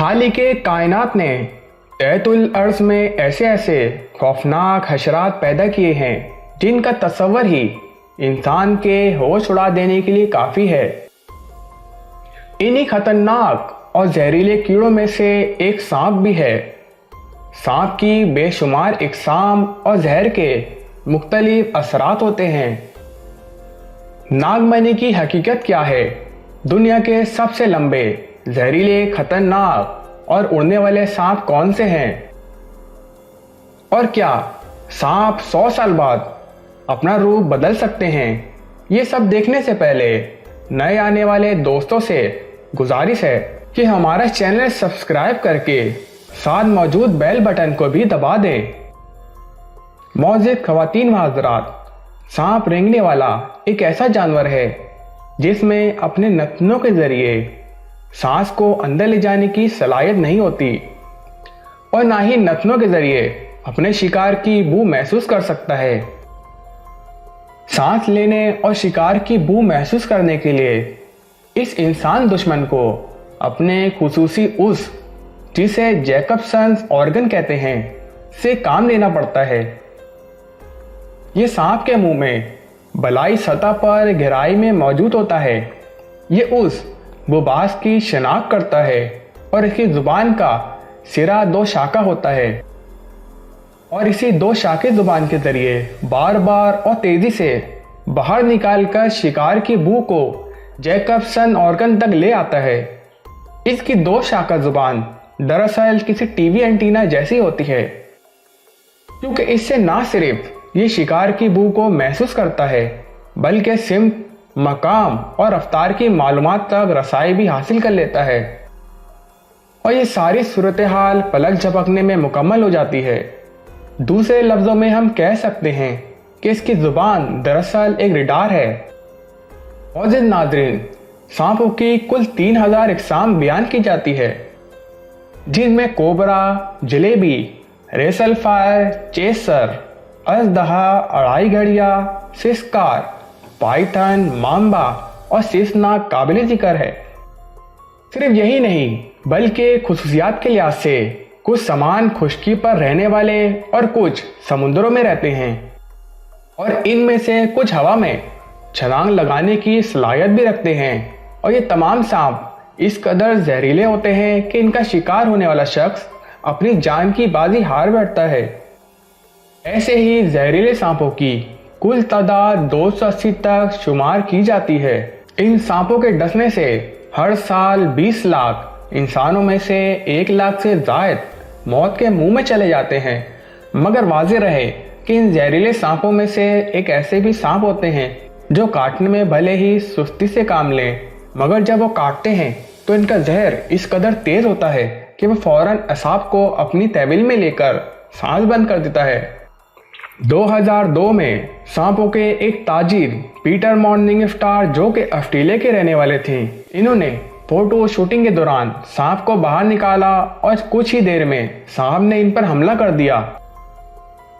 खालिक कायनात ने तहतुल अर्ज़ में ऐसे ऐसे खौफनाक हशरात पैदा किए हैं जिनका तस्वर ही इंसान के होश उड़ा देने के लिए काफ़ी है। इन्हीं खतरनाक और जहरीले कीड़ों में से एक सांप भी है। सांप की बेशुमार इकसाम और जहर के मुख्तलिफ असरात होते हैं। नागमणि की हकीकत क्या है? दुनिया के सबसे लंबे, जहरीले, खतरनाक और उड़ने वाले सांप कौन से हैं? और क्या सांप 100 साल बाद अपना रूप बदल सकते हैं? ये सब देखने से पहले नए आने वाले दोस्तों से गुजारिश है कि हमारा चैनल सब्सक्राइब करके साथ मौजूद बेल बटन को भी दबा दें। मौजूद ख़वातीन व हज़रात, सांप रेंगने वाला एक ऐसा जानवर है जिसमें अपने नथनों के ज़रिए सांस को अंदर ले जाने की सलाहियत नहीं होती और ना ही नथनों के ज़रिए अपने शिकार की बू महसूस कर सकता है। सांस लेने और शिकार की बू महसूस करने के लिए इस इंसान दुश्मन को अपने खुसूसी उस, जिसे जैकबसन्स ऑर्गन कहते हैं, से काम लेना पड़ता है। ये सांप के मुंह में बलाई सतह पर गहराई में मौजूद होता है। ये उस बुबास की शिनाख्त करता है और इसकी जुबान का सिरा 2 शाखा होता है और इसी 2 शाखे जुबान के जरिए बार बार और तेजी से बाहर निकालकर शिकार की बू को जैकबसन ऑर्गन तक ले आता है। इसकी 2 शाखा जुबान दरअसल किसी टीवी एंटीना जैसी होती है, क्योंकि इससे ना सिर्फ ये शिकार की बू को महसूस करता है बल्कि सिमत, मकाम और रफ्तार की मालूमात तक रसाई भी हासिल कर लेता है। और ये सारी सूरत हाल पलक झपकने में मुकम्मल हो जाती है। दूसरे लफ्ज़ों में हम कह सकते हैं कि इसकी ज़ुबान दरअसल एक रडार है। मौजूद नाज़रीन, सांपों की कुल 3000 इकसाम बयान की जाती है, जिनमें कोबरा, जलेबी, रेसलफायर, चेसर, अजदहा, अड़ाई घड़िया, सिस्कार, पाइथन, मांबा और शेषनाग काबिल जिक्र है। सिर्फ यही नहीं बल्कि खुसूसियात के लिहाज से कुछ समान खुश्की पर रहने वाले और कुछ समुद्रों में रहते हैं और इनमें से कुछ हवा में छलांग लगाने की सलाहियत भी रखते हैं। और ये तमाम सांप इस कदर जहरीले होते हैं कि इनका शिकार होने वाला शख्स अपनी जान की बाजी हार बैठता है। ऐसे ही जहरीले सांपों की कुल तादाद 280 तक शुमार की जाती है। इन सांपों के डसने से हर साल 20 लाख इंसानों में से 1 लाख से ज़ायद मौत के मुंह में चले जाते हैं। मगर वाज़ेह रहे कि इन जहरीले सांपों में से एक ऐसे भी सांप होते हैं जो काटने में भले ही सुस्ती से काम लें, मगर जब वो काटते हैं तो इनका जहर इस कदर तेज़ होता है कि वह फ़ौरन असाब को अपनी तहवील में लेकर सांस बंद कर देता है। 2002 में सांपों के एक ताजिर पीटर मॉर्निंगस्टार, जो कि ऑस्ट्रेलिया के रहने वाले थे, इन्होंने फोटो शूटिंग के दौरान सांप को बाहर निकाला और कुछ ही देर में सांप ने इन पर हमला कर दिया।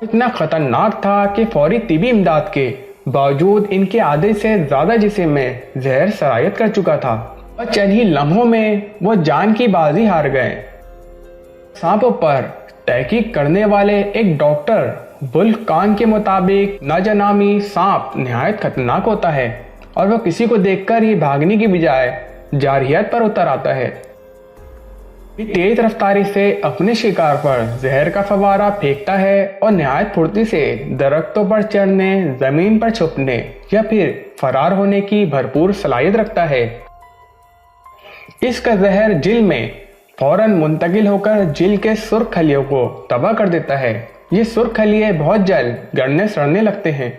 इतना खतरनाक था कि फौरी तिबी इमदाद के बावजूद इनके आधे से ज़्यादा जिस्म में जहर सरायत कर चुका था और चंद ही लम्हों में वो जान की बाजी हार गए। सांपों पर तहकीक करने वाले एक डॉक्टर वुल्फगांग के मुताबिक नाजनामी सांप नहायत खतरनाक होता है और वह किसी को देखकर ही भागने की बजाय जारहियत पर उतर आता है। तेज रफ्तारी से अपने शिकार पर जहर का फवारा फेंकता है और नहायत फुर्ती से दरख्तों पर चढ़ने, जमीन पर छुपने या फिर फरार होने की भरपूर सलाहियत रखता है। इसका जहर जिल में फौरन मुंतकिल होकर जिल के सुर्ख खलियों को तबाह कर देता है। ये सुर्ख खलिए बहुत जल्द गड़ने सड़ने लगते हैं।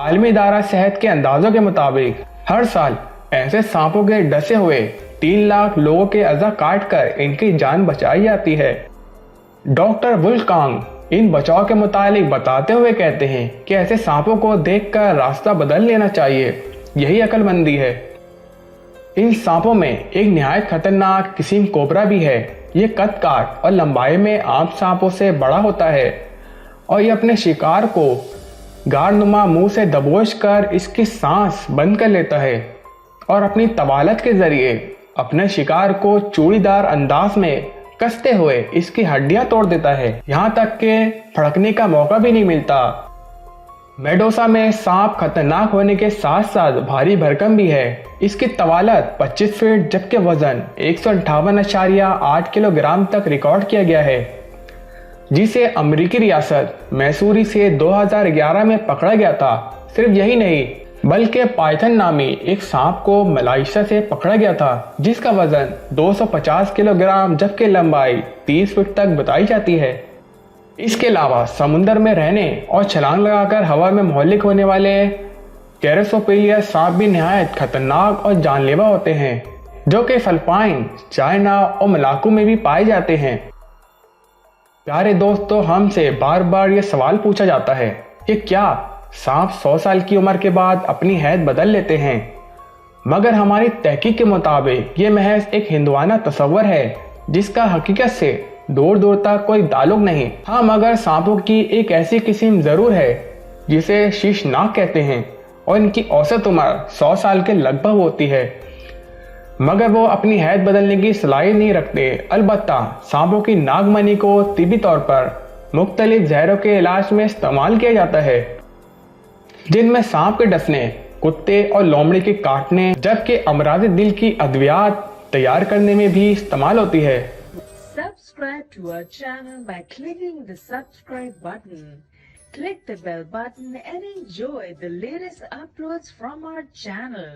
आलमी इदारा सेहत के अंदाजों के मुताबिक हर साल ऐसे सांपों के डसे हुए 3 लाख लोगों के अज़ा काट कर इनकी जान बचाई जाती है। डॉक्टर वुल्फगांग इन बचाव के मुतालिक बताते हुए कहते हैं कि ऐसे सांपों को देखकर रास्ता बदल लेना चाहिए, यही अक्लमंदी है। इन सांपों में एक निहायत खतरनाक किस्म कोबरा भी है। ये कद काट और लंबाई में आम सांपों से बड़ा होता है और ये अपने शिकार को गारनुमा मुंह से दबोच कर इसकी सांस बंद कर लेता है और अपनी तवालत के जरिए अपने शिकार को चूड़ीदार अंदाज में कसते हुए इसकी हड्डियां तोड़ देता है, यहाँ तक कि फड़कने का मौका भी नहीं मिलता। मेडोसा में सांप खतरनाक होने के साथ साथ भारी भरकम भी है। इसकी तवालत 25 फीट जबकि वजन 158.8 किलोग्राम तक रिकॉर्ड किया गया है, जिसे अमेरिकी रियासत मैसूरी से 2011 में पकड़ा गया था। सिर्फ यही नहीं बल्कि पाइथन नामी एक सांप को मलेशिया से पकड़ा गया था, जिसका वजन 250 किलोग्राम जबकि लंबाई 30 फीट तक बताई जाती है। इसके अलावा समुद्र में रहने और छलांग लगाकर हवा में मोहल्लिक होने वाले कैरेसोपेलिया सांप भी निहायत खतरनाक और जानलेवा होते हैं, जो कि फिलिपाइन, चाइना और मलाकू में भी पाए जाते हैं। प्यारे दोस्तों, हमसे बार बार ये सवाल पूछा जाता है कि क्या सांप 100 साल की उम्र के बाद अपनी हैत बदल लेते हैं? मगर हमारी तहकीक के मुताबिक ये महज एक हिंदुआना तस्वर है, जिसका हकीकत से दूर दूर तक कोई ताल्लुक नहीं। हाँ, मगर सांपों की एक ऐसी किस्म जरूर है जिसे शीशनाग कहते हैं और इनकी औसत उम्र 100 साल के लगभग होती है, मगर वो अपनी हैत बदलने की सलाहियत नहीं रखते। अलबत्ता सांपों की नागमणि को तिब्बी तौर पर मुख्तलिफ जहरों के इलाज में इस्तेमाल किया जाता है, जिनमें सांप के डसने, कुत्ते और लोमड़ी के काटने, जबकि अमराज दिल की अद्वियात तैयार करने में भी इस्तेमाल होती है। Subscribe to our channel by clicking the subscribe button. Click the bell button and enjoy the latest uploads from our channel.